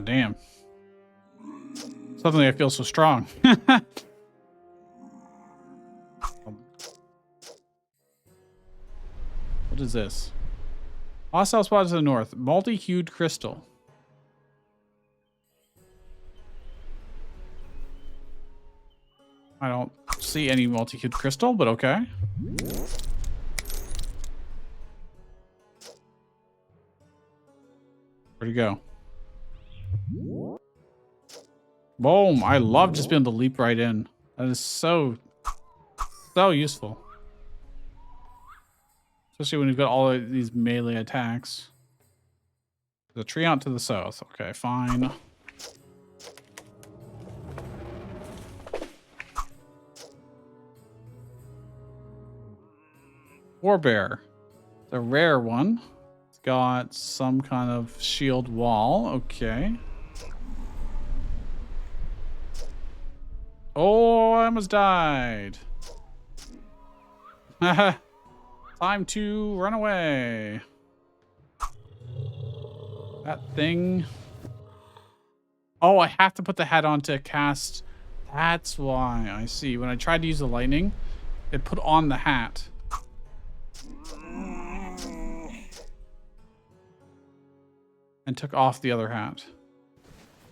damn. Suddenly I feel so strong. What is this? Hostile spot to the north. Multi-hued crystal. I don't see any multi-hued crystal, but okay. Where'd he go? Boom. I love just being able to leap right in. That is so useful. Especially when you've got all of these melee attacks. There's a tree out to the south. Okay, fine. Warbear. It's a rare one. It's got some kind of shield wall. Okay. Oh, I almost died. Time to run away. That thing. Oh, I have to put the hat on to cast. That's why. I see. When I tried to use the lightning, it put on the hat. And took off the other hat.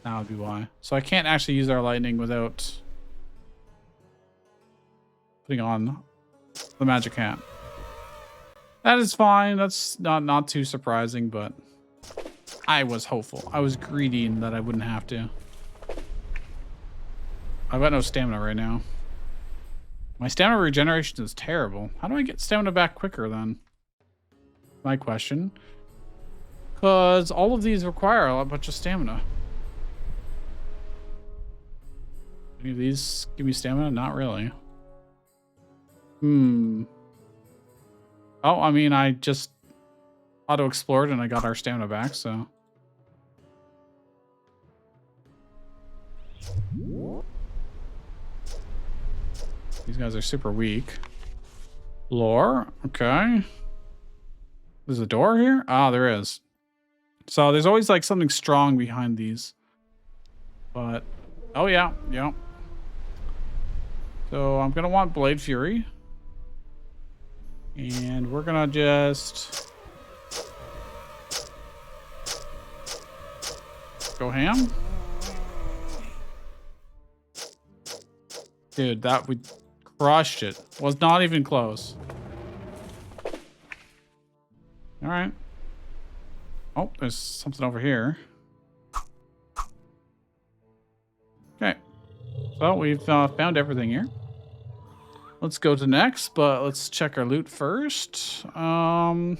That would be why. So I can't actually use our lightning without putting on the magic hat. That is fine. That's not too surprising, but I was hopeful. I was greedy in that I wouldn't have to. I've got no stamina right now. My stamina regeneration is terrible. How do I get stamina back quicker then? My question. Because all of these require a bunch of stamina. Any of these give me stamina? Not really. Oh, I mean, I just auto-explored and I got our stamina back, so... These guys are super weak. Lore. Okay. There's a door here? Ah, there is. So there's always like something strong behind these. But, oh yeah, yeah. So I'm going to want Blade Fury. And we're going to just go ham. Dude, that we crushed it. Was not even close. All right. Oh, there's something over here. Okay. So we've found everything here. Let's go to next, but let's check our loot first. Dwarven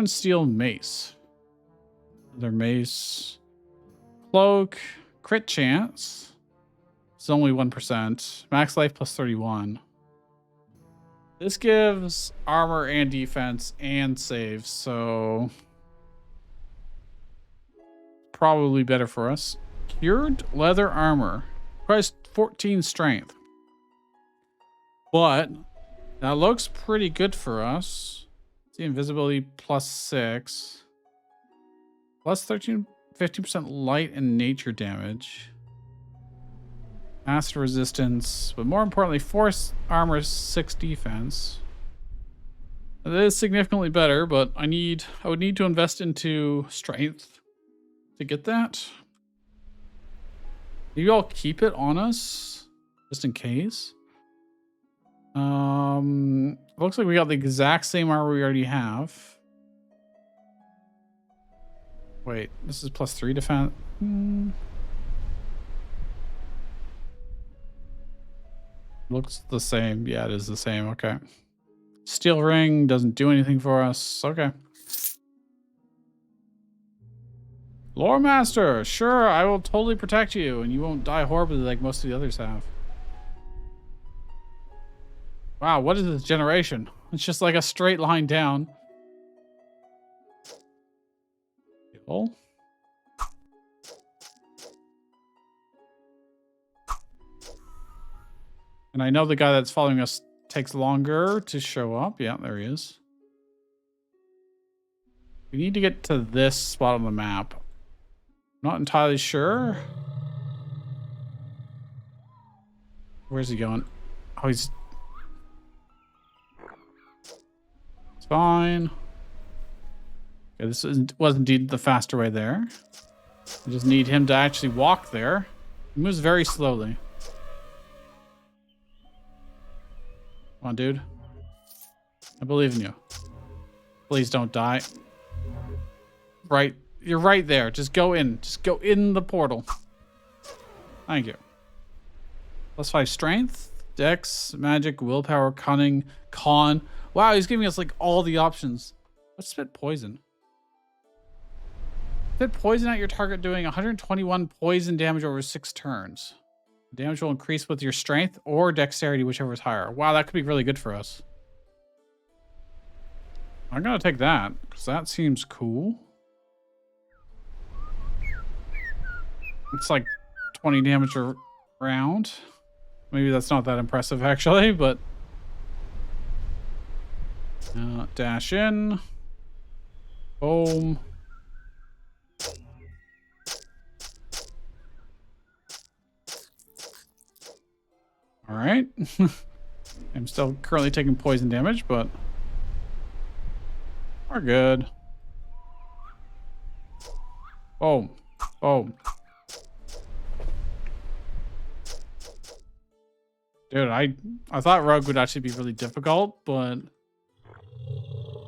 Steel Mace. Their mace. Cloak. Crit chance. It's only 1%. Max life plus 31. This gives armor and defense and save, so probably better for us. Cured leather armor. Price 14 strength. But that looks pretty good for us. See, invisibility plus 6. Plus 13, 15% light and nature damage. Acid resistance, but more importantly, force armor 6 defense. It is significantly better, but I would need to invest into strength to get that. Maybe I'll keep it on us just in case. Looks like we got the exact same armor we already have. Wait, this is plus 3 defense. Looks the same. Yeah, it is the same. Okay. Steel ring doesn't do anything for us. Okay. Lore Master, sure, I will totally protect you, and you won't die horribly like most of the others have. Wow, what is this generation? It's just like a straight line down. Cool. And I know the guy that's following us takes longer to show up. Yeah, there he is. We need to get to this spot on the map. Not entirely sure. Where's he going? Oh, it's fine. Okay, this was indeed the faster way there. I just need him to actually walk there. He moves very slowly. Come on, dude. I believe in you. Please don't die. Right. You're right there. Just go in. Just go in the portal. Thank you. Plus 5 strength, dex, magic, willpower, cunning, con. Wow, he's giving us like all the options. Let's spit poison. Spit poison at your target doing 121 poison damage over 6 turns. Damage will increase with your strength or dexterity, whichever is higher. Wow, that could be really good for us. I'm going to take that because that seems cool. It's like 20 damage a round. Maybe that's not that impressive actually, but dash in. Boom. All right. I'm still currently taking poison damage, but we're good. Boom. Boom. Dude, I thought Rogue would actually be really difficult, but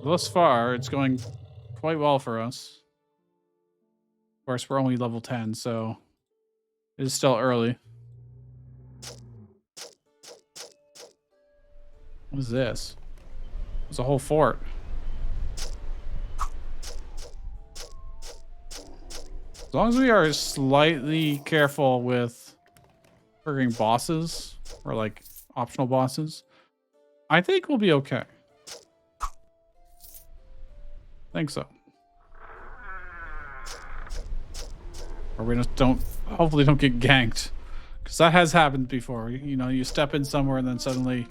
thus far it's going quite well for us. Of course, we're only level 10, so it is still early. What is this? It's a whole fort. As long as we are slightly careful with triggering bosses or like optional bosses, I think we'll be okay. I think so. Or we just don't Hopefully don't get ganked. Because that has happened before. You know, you step in somewhere and then suddenly,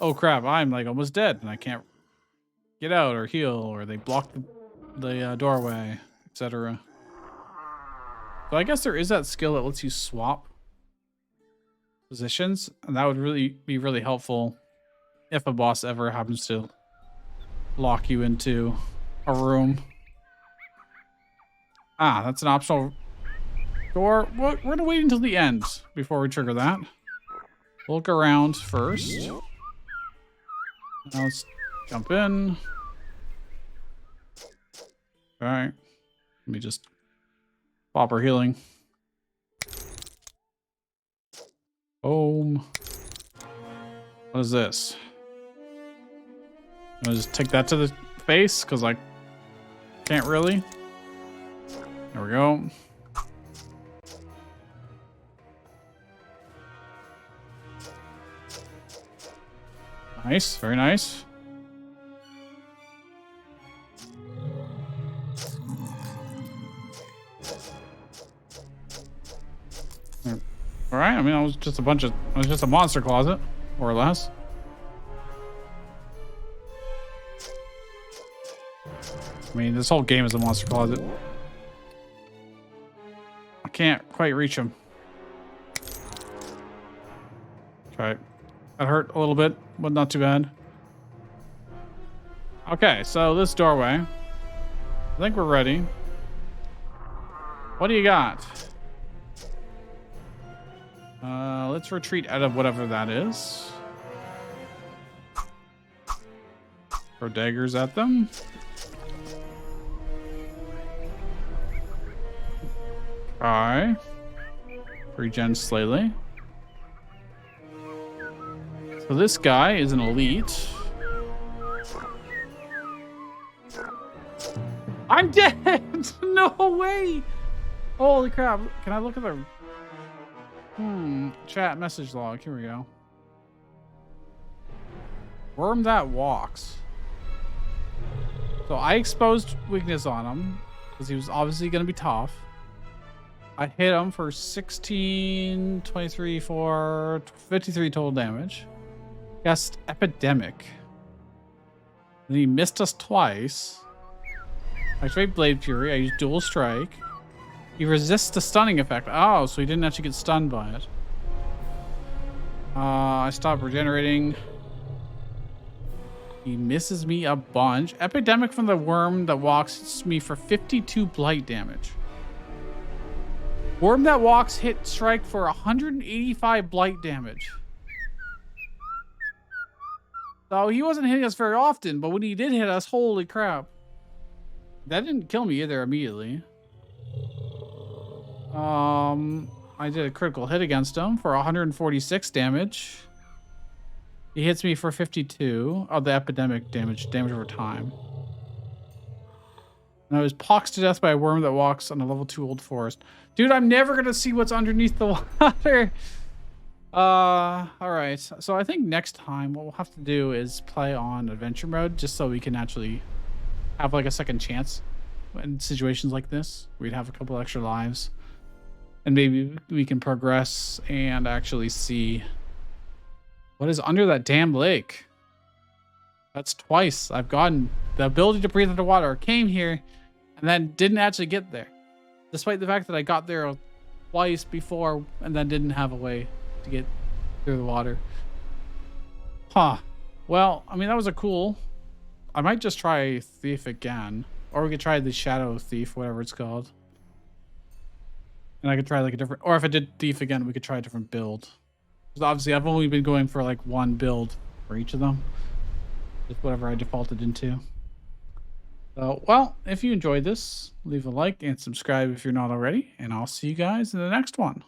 oh crap, I'm like almost dead and I can't get out or heal, or they block the doorway, etc. So I guess there is that skill that lets you swap positions, and that would really be really helpful if a boss ever happens to lock you into a room. Ah, that's an optional door. We're gonna wait until the end before we trigger that. Look around first. Now let's jump in. All right, let me just pop her healing. Boom. What is this? I'm gonna just take that to the face because I can't really. There we go. Nice, very nice. All right, I mean, it was just a monster closet, more or less. I mean, this whole game is a monster closet. I can't quite reach him. Okay, that hurt a little bit, but not too bad. Okay, so this doorway. I think we're ready. What do you got? Let's retreat out of whatever that is. Throw daggers at them. Try. Regen slightly. So this guy is an elite. I'm dead! No way! Holy crap. Can I look at the... Chat message log. Here we go. Worm that walks. So I exposed weakness on him because he was obviously going to be tough. I hit him for 16, 23, 4, 53 total damage. Cast Epidemic. Then he missed us twice. Activate Blade Fury. I used Dual Strike. He resists the stunning effect. Oh, so he didn't actually get stunned by it. I stopped regenerating. He misses me a bunch. Epidemic from the worm that walks hits me for 52 blight damage. Worm that walks hit Shrike for 185 blight damage. So he wasn't hitting us very often, but when he did hit us, holy crap. That didn't kill me either immediately. I did a critical hit against him for 146 damage. He hits me for 52 of the epidemic damage over time. And I was poxed to death by a worm that walks on a level 2 old forest. Dude, I'm never gonna see what's underneath the water. All right. So I think next time what we'll have to do is play on adventure mode just so we can actually have like a second chance in situations like this. We'd have a couple extra lives. And maybe we can progress and actually see what is under that damn lake. That's twice I've gotten the ability to breathe underwater. Came here and then didn't actually get there. Despite the fact that I got there twice before and then didn't have a way to get through the water. Huh. Well, I mean, that was a cool... I might just try Thief again. Or we could try the Shadow Thief, whatever it's called. And I could try like a different... Or if I did Thief again, we could try a different build. Because obviously I've only been going for like one build for each of them. Just whatever I defaulted into. So, well, if you enjoyed this, leave a like and subscribe if you're not already. And I'll see you guys in the next one.